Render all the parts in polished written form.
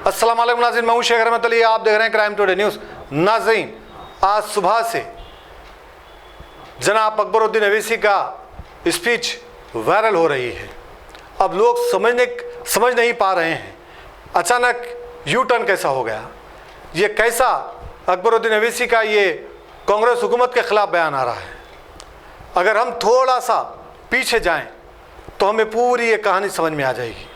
अस्सलाम वालेकुम नाज़रीन, मैं हूं शेख रहमत अली, आप देख रहे हैं क्राइम टुडे न्यूज़। नाज़रीन, आज सुबह से जनाब अकबरुद्दीन अवैसी का स्पीच वायरल हो रही है। अब लोग समझ नहीं पा रहे हैं अचानक यू टर्न कैसा हो गया, ये कैसा अकबरुद्दीन अवैसी का ये कांग्रेस हुकूमत के ख़िलाफ़ बयान आ रहा है। अगर हम थोड़ा सा पीछे जाएं तो हमें पूरी ये कहानी समझ में आ जाएगी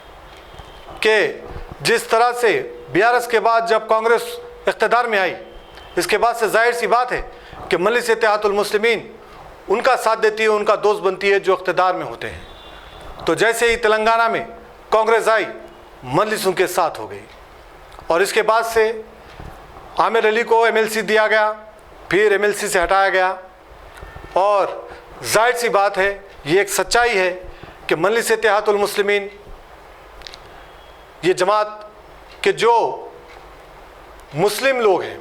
कि जिस तरह से बीआरएस के बाद जब कांग्रेस इक़्तिदार में आई, इसके बाद से जाहिर सी बात है कि मजलिस इत्तेहादुल मुस्लिमीन उनका साथ देती है, उनका दोस्त बनती है जो इक़्तिदार में होते हैं। तो जैसे ही तेलंगाना में कांग्रेस आई, मजलिस उनके साथ हो गई और इसके बाद से आमिर अली को एमएलसी दिया गया, फिर एमएलसी से हटाया गया। और जाहिर सी बात है, ये एक सच्चाई है कि मजलिस इत्तेहादुल मुस्लिमीन ये जमात के जो मुस्लिम लोग हैं,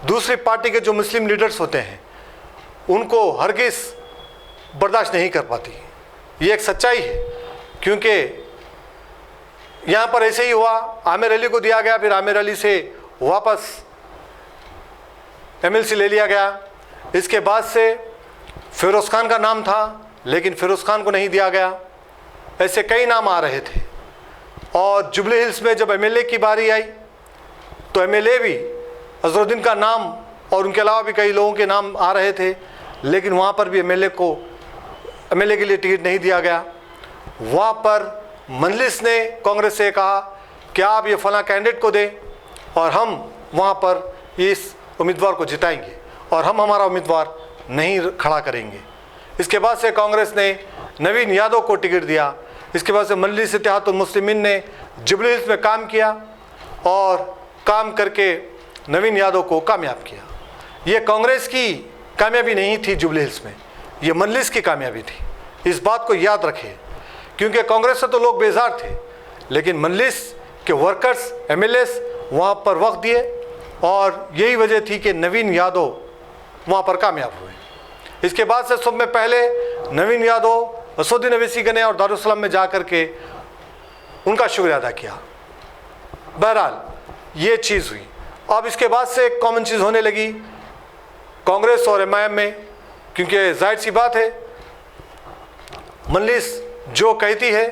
दूसरी पार्टी के जो मुस्लिम लीडर्स होते हैं, उनको हरगिज़ बर्दाश्त नहीं कर पाती। ये एक सच्चाई है, क्योंकि यहाँ पर ऐसे ही हुआ, आमिर अली को दिया गया, फिर आमिर अली से वापस एमएलसी ले लिया गया। इसके बाद से फिरोज़ खान का नाम था, लेकिन फिरोज़ खान को नहीं दिया गया। ऐसे कई नाम आ रहे थे। और जुबली हिल्स में जब एमएलए की बारी आई तो एमएलए भी अजहरुद्दीन का नाम और उनके अलावा भी कई लोगों के नाम आ रहे थे, लेकिन वहाँ पर भी एमएलए के लिए टिकट नहीं दिया गया। वहाँ पर मजलिस ने कांग्रेस से कहा कि आप ये फलां कैंडिडेट को दें और हम वहाँ पर इस उम्मीदवार को जिताएंगे और हम हमारा उम्मीदवार नहीं खड़ा करेंगे। इसके बाद से कांग्रेस ने नवीन यादव को टिकट दिया। इसके बाद से मजलिस इत्तेहादुल मुस्लिमीन ने जुबली हिल्स में काम किया और काम करके नवीन यादव को कामयाब किया। ये कांग्रेस की कामयाबी नहीं थी जुबली हिल्स में, ये मजलिस की कामयाबी थी। इस बात को याद रखें, क्योंकि कांग्रेस से तो लोग बेजार थे, लेकिन मजलिस के वर्कर्स एमएलएस वहाँ पर वक्त दिए और यही वजह थी कि नवीन यादव वहाँ पर कामयाब हुए। इसके बाद से सब में पहले नवीन यादव असदुद्दीन अवैसी गए और दारुस्सलाम में जा कर के उनका शुक्रिया अदा किया। बहरहाल ये चीज़ हुई। अब इसके बाद से एक कॉमन चीज़ होने लगी कांग्रेस और एमआईएम में, क्योंकि जाहिर सी बात है मजलिस जो कहती है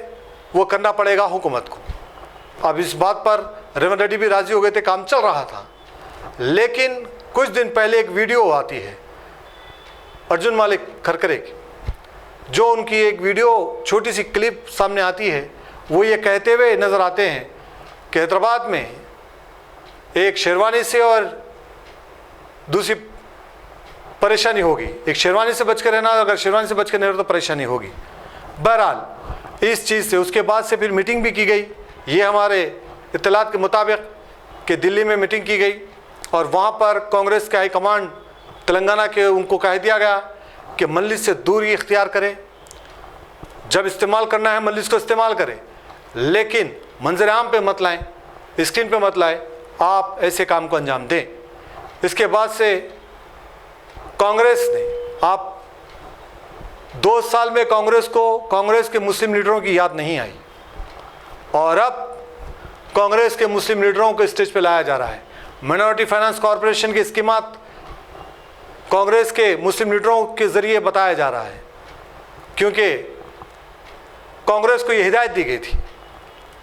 वो करना पड़ेगा हुकूमत को। अब इस बात पर रेवंत रेड्डी भी राज़ी हो गए थे, काम चल रहा था। लेकिन कुछ दिन पहले एक वीडियो आती है अर्जुन मालिक खरकरे की, जो उनकी एक वीडियो छोटी सी क्लिप सामने आती है। वो ये कहते हुए नज़र आते हैं कि हैदराबाद में एक शेरवानी से और दूसरी परेशानी होगी, एक शेरवानी से बच कर रहना, अगर शेरवानी से बच कर नहीं रहा तो परेशानी होगी। बहरहाल इस चीज़ से उसके बाद से फिर मीटिंग भी की गई। ये हमारे इत्तलात के मुताबिक कि दिल्ली में मीटिंग की गई और वहाँ पर कांग्रेस के हाईकमांड तेलंगाना के उनको कह दिया गया कि मजलिस से दूरी इख्तियार करें, जब इस्तेमाल करना है मजलिस को इस्तेमाल करें, लेकिन मंजर आम पे मत लाएं, स्क्रीन पे मत लाएं, आप ऐसे काम को अंजाम दें। इसके बाद से कांग्रेस ने, आप 2 साल में कांग्रेस के मुस्लिम लीडरों की याद नहीं आई और अब कांग्रेस के मुस्लिम लीडरों को स्टेज पे लाया जा रहा है। माइनॉरिटी फाइनेंस कॉरपोरेशन की स्कीमात कांग्रेस के मुस्लिम लीडरों के ज़रिए बताया जा रहा है, क्योंकि कांग्रेस को ये हिदायत दी गई थी।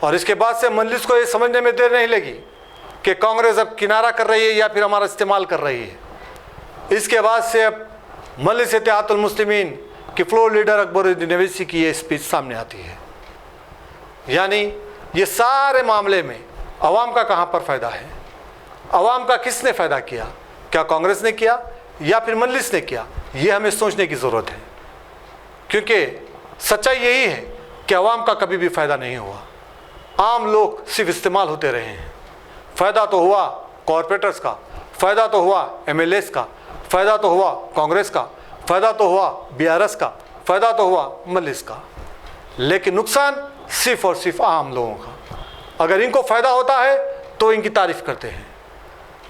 और इसके बाद से मजलिस को ये समझने में देर नहीं लगी कि कांग्रेस अब किनारा कर रही है या फिर हमारा इस्तेमाल कर रही है। इसके बाद से अब मजलिस इत्तेहादुल मुस्लिमीन की फ्लोर लीडर अकबरुद्दीन अवैसी की ये स्पीच सामने आती है। यानी ये सारे मामले में अवाम का कहाँ पर फ़ायदा है, अवाम का किसने फ़ायदा किया, क्या कांग्रेस ने किया या फिर मजलिस ने किया, ये हमें सोचने की ज़रूरत है। क्योंकि सच्चाई यही है कि अवाम का कभी भी फ़ायदा नहीं हुआ, आम लोग सिर्फ इस्तेमाल होते रहे हैं। फ़ायदा तो हुआ कॉरपोरेटर्स का, फ़ायदा तो हुआ एमएलएस का, फ़ायदा तो हुआ कांग्रेस का, फ़ायदा तो हुआ बीआरएस का, फ़ायदा तो हुआ मजलिस का, लेकिन नुकसान सिर्फ और सिर्फ आम लोगों का। अगर इनको फ़ायदा होता है तो इनकी तारीफ़ करते हैं,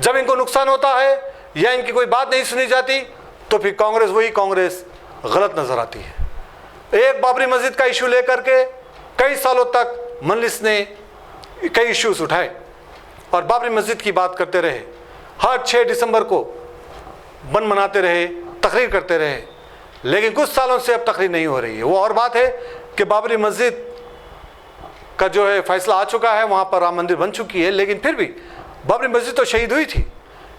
जब इनको नुकसान होता है या इनकी कोई बात नहीं सुनी जाती तो फिर कांग्रेस वही कांग्रेस गलत नज़र आती है। एक बाबरी मस्जिद का इशू लेकर के कई सालों तक मजलिस ने कई इश्यूज उठाए और बाबरी मस्जिद की बात करते रहे, हर 6 दिसंबर को बंद मनाते रहे, तकरीर करते रहे, लेकिन कुछ सालों से अब तकरीर नहीं हो रही है। वो और बात है कि बाबरी मस्जिद का जो है फैसला आ चुका है, वहाँ पर राम मंदिर बन चुकी है, लेकिन फिर भी बाबरी मस्जिद तो शहीद हुई थी।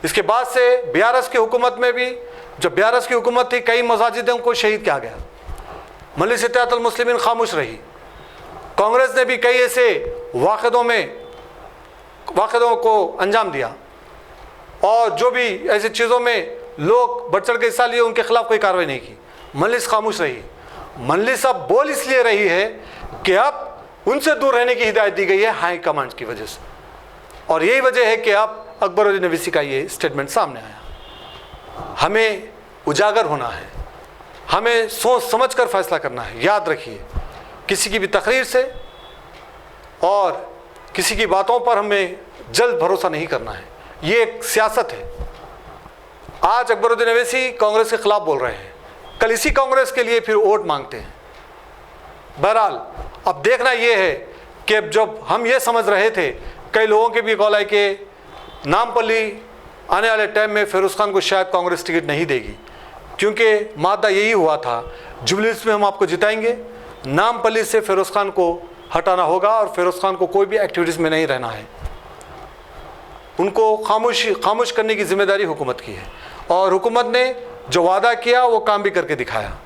इसके बाद से BRS की हुकूमत में भी, जब BRS की हुकूमत थी, कई मसाजिदों को शहीद किया गया। मजलिस इत्तेहादुल मुस्लिमीन खामोश रही। कांग्रेस ने भी कई ऐसे वाक़िदों को अंजाम दिया, और जो भी ऐसी चीज़ों में लोग बढ़ चढ़ के हिस्सा लिए, उनके खिलाफ कोई कार्रवाई नहीं की। मजलिस खामोश रही। मजलिस अब बोल इसलिए रही है कि अब उनसे दूर रहने की हिदायत दी गई है हाई कमांड की वजह से, और यही वजह है कि अब अकबरुद्दीन अवैसी का ये स्टेटमेंट सामने आया। हमें उजागर होना है, हमें सोच समझ कर फैसला करना है। याद रखिए, किसी की भी तकरीर से और किसी की बातों पर हमें जल्द भरोसा नहीं करना है। ये एक सियासत है। आज अकबरुद्दीन अवैसी कांग्रेस के खिलाफ बोल रहे हैं, कल इसी कांग्रेस के लिए फिर वोट मांगते हैं। बहरहाल अब देखना यह है कि जब हम ये समझ रहे थे, कई लोगों के भी कॉल है कि नामपल्ली आने वाले टाइम में फिरोज खान को शायद कांग्रेस टिकट नहीं देगी, क्योंकि मादा यही हुआ था, जुबलीस में हम आपको जिताएंगे, नामपल्ली से फिरोज खान को हटाना होगा और फिरोज खान को कोई भी एक्टिविटीज़ में नहीं रहना है। उनको खामोश करने की जिम्मेदारी हुकूमत की है, और हुकूमत ने जो वादा किया वो काम भी करके दिखाया।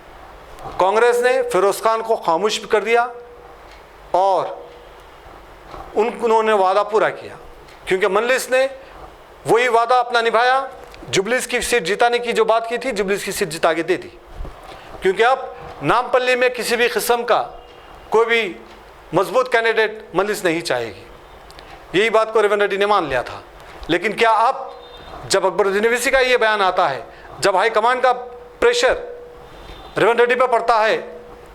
कांग्रेस ने फिरोज खान को खामोश भी कर दिया और उन्होंने वादा पूरा किया, क्योंकि मजलिस ने वही वादा अपना निभाया। जुबलीस की सीट जिताने की जो बात की थी, जुबलीस की सीट जिता के दे दी, क्योंकि अब नामपल्ली में किसी भी किस्म का कोई भी मजबूत कैंडिडेट मजलिस नहीं चाहेगी। यही बात को रेवंत रेड्डी ने मान लिया था। लेकिन क्या अब जब अकबरुद्दीन अवैसी का ये बयान आता है, जब हाईकमान का प्रेशर रेवंत रेड्डी पर पड़ता है,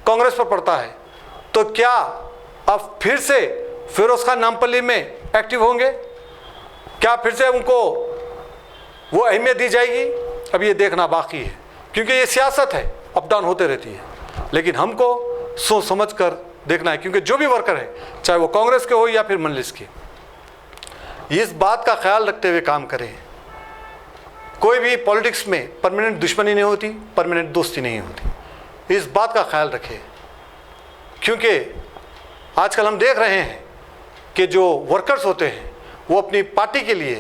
कांग्रेस पर पड़ता है, तो क्या अब फिर से फिरोज खान नामपल्ली में एक्टिव होंगे? क्या फिर से उनको वो अहमियत दी जाएगी? अब ये देखना बाकी है, क्योंकि ये सियासत है, अप डाउन होते रहती है। लेकिन हमको सोच समझ कर देखना है, क्योंकि जो भी वर्कर है, चाहे वो कांग्रेस के हो या फिर मजलिस के, इस बात का ख्याल रखते हुए काम करें। कोई भी पॉलिटिक्स में परमानेंट दुश्मनी नहीं होती, परमानेंट दोस्ती नहीं होती। इस बात का ख्याल रखें, क्योंकि आजकल हम देख रहे हैं कि जो वर्कर्स होते हैं वो अपनी पार्टी के लिए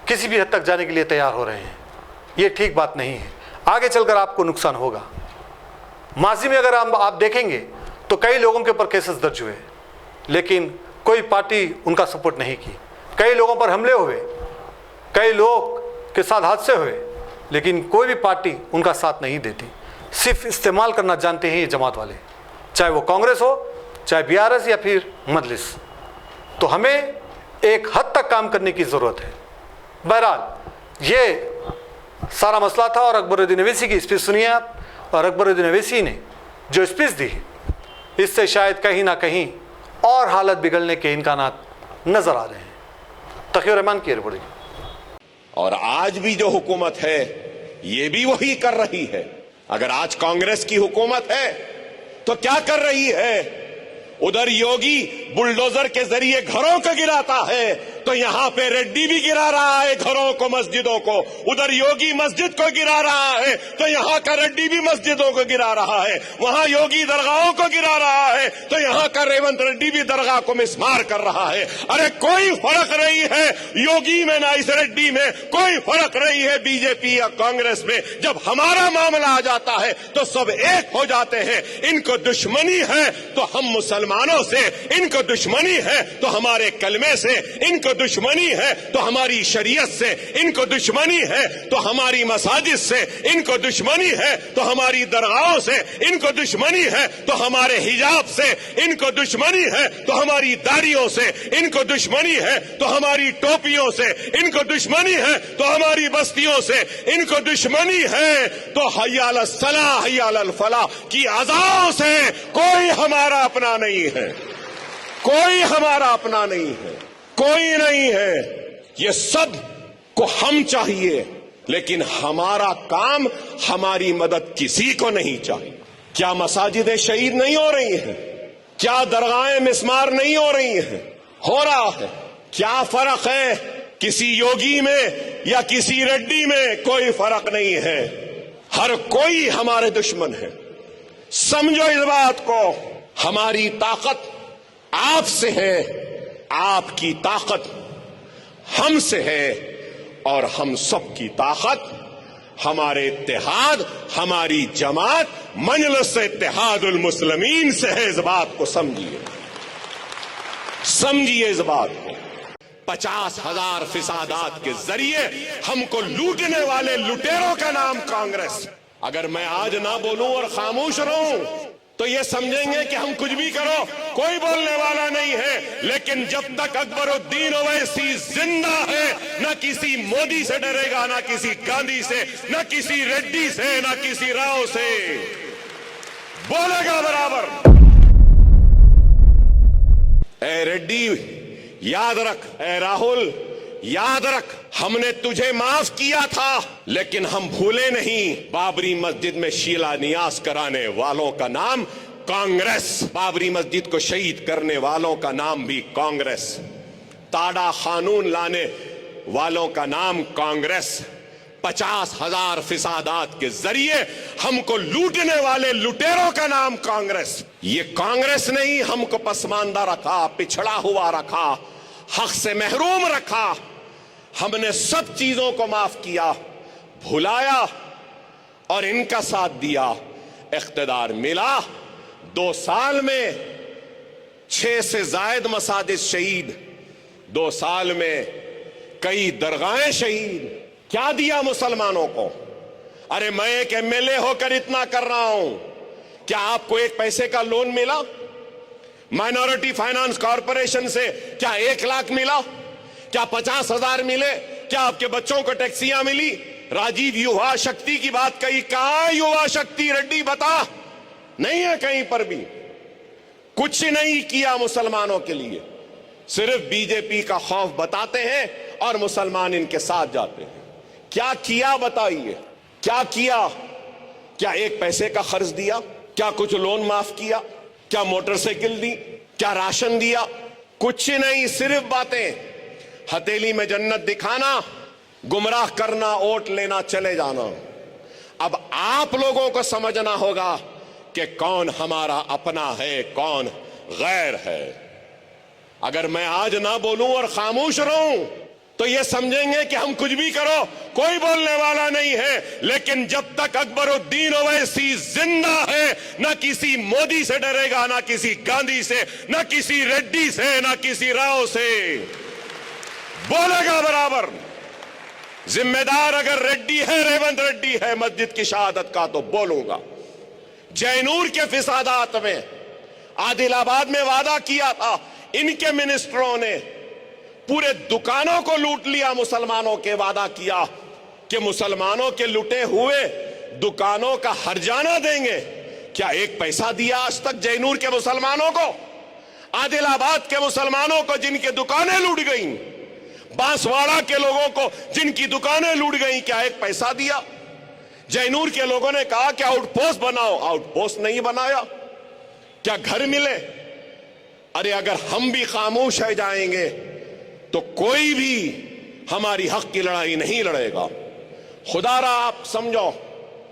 किसी भी हद तक जाने के लिए तैयार हो रहे हैं। ये ठीक बात नहीं है, आगे चलकर आपको नुकसान होगा। माजी में अगर आप देखेंगे तो कई लोगों के ऊपर केसेस दर्ज हुए, लेकिन कोई पार्टी उनका सपोर्ट नहीं की। कई लोगों पर हमले हुए, कई लोग के साथ हादसे हुए, लेकिन कोई भी पार्टी उनका साथ नहीं देती। सिर्फ इस्तेमाल करना जानते हैं ये जमात वाले, चाहे वो कांग्रेस हो, चाहे BRS या फिर मजलिस। तो हमें एक हद तक काम करने की ज़रूरत है। बहरहाल ये सारा मसला था, और अकबरुद्दीन अवैसी की स्पीच सुनिए आप। और अकबरुद्दीन अवैसी ने जो स्पीच दी, इससे शायद कहीं ना कहीं और हालत बिगड़ने के इम्कानात नज़र आ रहे हैं। तकीर रहमान की रिपोर्ट। और आज भी जो हुकूमत है ये भी वही कर रही है। अगर आज कांग्रेस की हुकूमत है तो क्या कर रही है? उधर योगी बुलडोजर के जरिए घरों को गिराता है, तो यहां पे रेड्डी भी गिरा रहा है घरों को, मस्जिदों को। उधर योगी मस्जिद को गिरा रहा है, तो यहां का रेड्डी भी मस्जिदों को गिरा रहा है। वहां योगी दरगाहों को गिरा रहा है, तो यहां का रेवंत रेड्डी भी दरगाह को मिसमार कर रहा है। अरे कोई फर्क नहीं है योगी में ना इस रेड्डी में, कोई फर्क नहीं है बीजेपी या कांग्रेस में। जब हमारा मामला आ जाता है तो सब एक हो जाते हैं। इनको दुश्मनी है तो हम मुसलमानों से, इनको दुश्मनी है तो हमारे कलमे से, इनको दुश्मनी है तो हमारी शरीयत से, इनको दुश्मनी है तो हमारी मसाजिद से, इनको दुश्मनी है तो हमारी दरगाहों से, इनको दुश्मनी है तो हमारे हिजाब से, इनको दुश्मनी है तो हमारी दाढ़ियों से, इनको दुश्मनी है तो हमारी टोपियों से, इनको दुश्मनी है तो हमारी बस्तियों से, इनको दुश्मनी है तो हय्याल सलाह हय्याल फलाह की अज़ाओं से। कोई हमारा अपना नहीं है, कोई हमारा अपना नहीं है, कोई नहीं है। ये सब को हम चाहिए, लेकिन हमारा काम, हमारी मदद किसी को नहीं चाहिए। क्या मसाजिदें शहीद नहीं हो रही हैं? क्या दरगाहें मिसमार नहीं हो रही हैं? हो रहा है। क्या फर्क है किसी योगी में या किसी रेड्डी में? कोई फर्क नहीं है, हर कोई हमारे दुश्मन है। समझो इस बात को। हमारी ताकत आपसे है, आपकी ताकत हमसे है, और हम सबकी ताकत हमारे इत्तेहाद, हमारी जमात मजलिस इत्तेहादुल मुस्लिमीन से है। इस बात को समझिए, समझिए इस बात को। 50,000 फिसादात के जरिए हमको लूटने वाले लुटेरों का नाम कांग्रेस। अगर मैं आज ना बोलूं और खामोश रहूं तो ये समझेंगे कि हम कुछ भी करो, कोई बोलने वाला नहीं है। लेकिन जब तक अकबरुद्दीन ओवैसी जिंदा है, न किसी मोदी से डरेगा, न किसी गांधी से, न किसी रेड्डी से, न किसी राव से, बोलेगा बराबर। ए रेड्डी याद रख, ए राहुल याद रख, हमने तुझे माफ किया था, लेकिन हम भूले नहीं बाबरी मस्जिद में शिलान्यास कराने वालों का नाम कांग्रेस, बाबरी मस्जिद को शहीद करने वालों का नाम भी कांग्रेस, ताड़ा कानून लाने वालों का नाम कांग्रेस, 50,000 फिसादात के जरिए हमको लूटने वाले लुटेरों का नाम कांग्रेस। ये कांग्रेस ने ही हमको पसमानदा रखा, पिछड़ा हुआ रखा, हक से महरूम रखा। हमने सब चीजों को माफ किया, भुलाया और इनका साथ दिया। इख्तिदार मिला, 2 साल में 6 से जायद मसाजिद शहीद, 2 साल में कई दरगाहें शहीद। क्या दिया मुसलमानों को? अरे मैं एक एमएलए होकर इतना कर रहा हूं, क्या आपको 1 पैसे का लोन मिला? माइनॉरिटी फाइनेंस कॉरपोरेशन से क्या 1 लाख मिला? क्या 50,000 मिले? क्या आपके बच्चों को टैक्सियां मिली? राजीव युवा शक्ति की बात कही, कहां युवा शक्ति? रेड्डी बता, नहीं है कहीं पर भी। कुछ नहीं किया मुसलमानों के लिए, सिर्फ बीजेपी का खौफ बताते हैं और मुसलमान इनके साथ जाते हैं। क्या किया बताइए, क्या किया? क्या 1 पैसे का खर्च दिया? क्या कुछ लोन माफ किया? क्या मोटरसाइकिल दी? क्या राशन दिया? कुछ नहीं, सिर्फ बातें। हथेली में जन्नत दिखाना, गुमराह करना, वोट लेना, चले जाना। अब आप लोगों को समझना होगा कि कौन हमारा अपना है, कौन गैर है। अगर मैं आज ना बोलूं और खामोश रहूं तो ये समझेंगे कि हम कुछ भी करो, कोई बोलने वाला नहीं है। लेकिन जब तक अकबरुद्दीन ओवैसी जिंदा है, न किसी मोदी से डरेगा, न किसी गांधी से, न किसी रेड्डी से, न किसी राव से, बोलेगा बराबर। जिम्मेदार अगर रेड्डी है, रेवंत रेड्डी है मस्जिद की शहादत का, तो बोलूंगा। जयनूर के फिसादात में आदिलाबाद में वादा किया था, इनके मिनिस्टरों ने पूरे दुकानों को लूट लिया। मुसलमानों के वादा किया कि मुसलमानों के लुटे हुए दुकानों का हर्जाना देंगे। क्या 1 पैसा दिया आज तक जयनूर के मुसलमानों को? आदिलाबाद के मुसलमानों को जिनकी दुकानें लूट गई, बांसवाड़ा के लोगों को जिनकी दुकानें लूट गई, क्या 1 पैसा दिया? जयनूर के लोगों ने कहा कि आउटपोस्ट बनाओ, आउटपोस्ट नहीं बनाया। क्या घर मिले? अरे अगर हम भी खामोश रह जाएंगे तो कोई भी हमारी हक की लड़ाई नहीं लड़ेगा। खुदारा आप समझो,